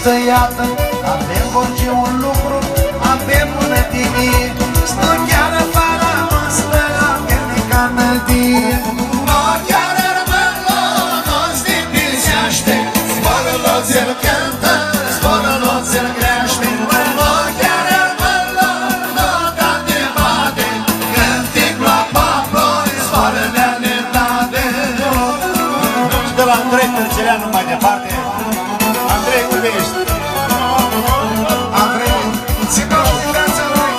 Tăiată, avem orice un lucru, avem bunătenie, stocheară fără măstă, avem necanătie. Stocheară rămână, nu-ți dipiseaște, zborul ți-l cântă, zborul ți-l crește. Stocheară rămână, nota de bate, cântic la paploi, zboarele ale tate. Și de la Andrei Târceleanu mai departe, Andrei, unde ești? Andrei, ține-o și viața lui!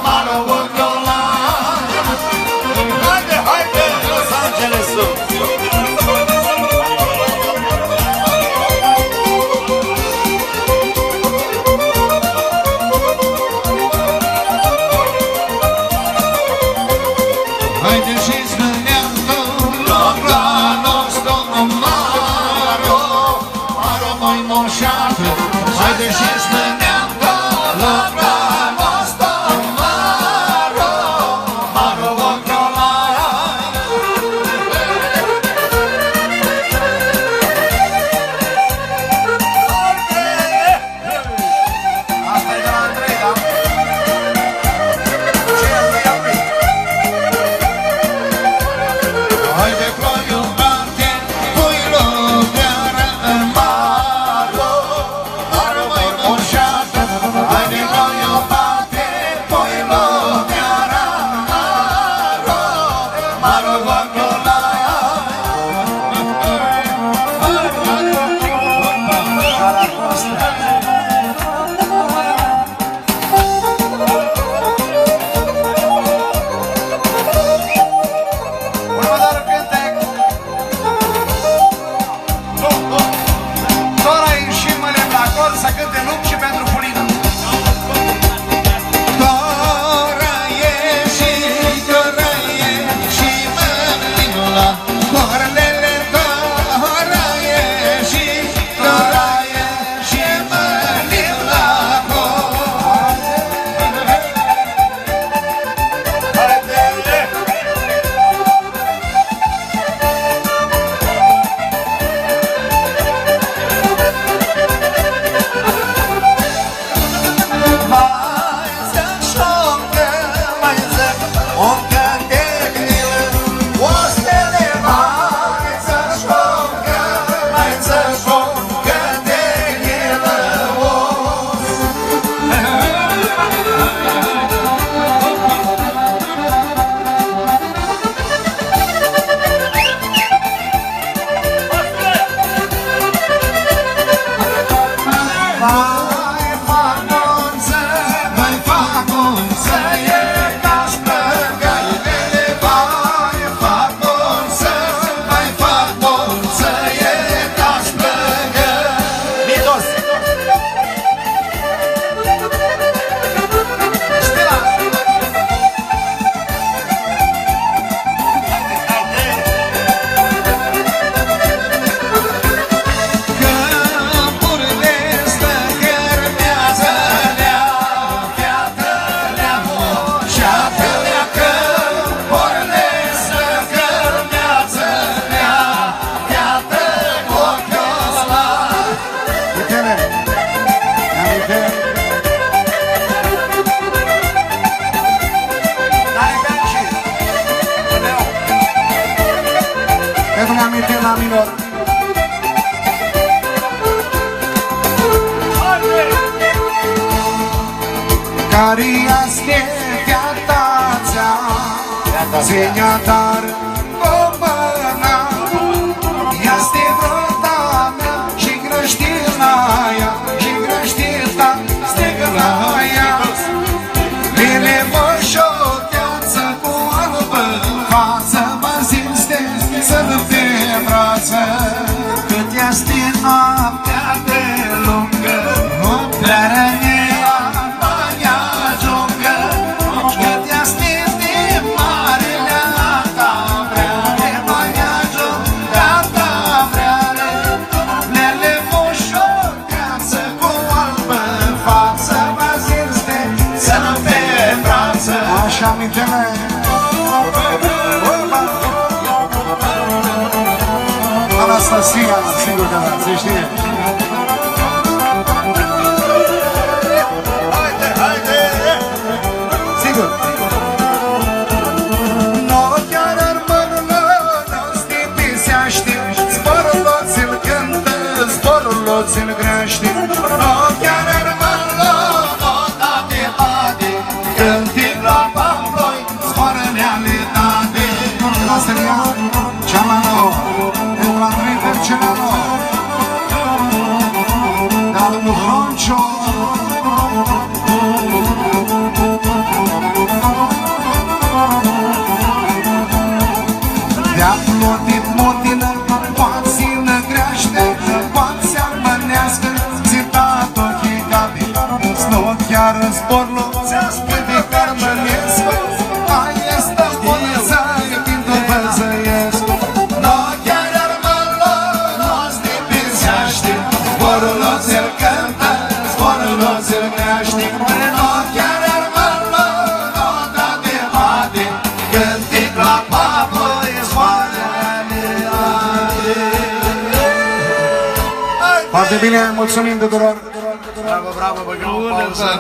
Maro, minor. Care este viața Ține-dar comăna Este vrota mea Și creștina aia Și creștina stegăna aia Bine mă șoteață Cu albă față Mă ziste să-l pe brață Cât este noaptea de lungă Nu pleară așa amintele Anastasia, sigur că da, se știe. Haide! Sigur. No, chiar armânul nu stipiseaște Zborul lor ți-l cântă, zborul lor ți-l grește No, chiar armânul nu da de bade Când-i la Pamploi, zboară-le alitate Asta e ea, cea mai nouă De la Andrei Vercelanu Dar nu Hroncio De-a plotit motină, poate-i năgrește Poate-i armănească, ți-a ochii gabi Snou chiar în sporlu, ți-a spus de carmănesc Aia este bunăța, eu când-o văzăiesc No, chiar armălă, nu-ți stipiseaște Zborul lor ți-l cântă, zborul lor ți-l crește No, chiar armălă, nu da de bate Când-i la papă, foarte bine, mulțumim tuturor! Bravo, bravo, băgăm o pauză!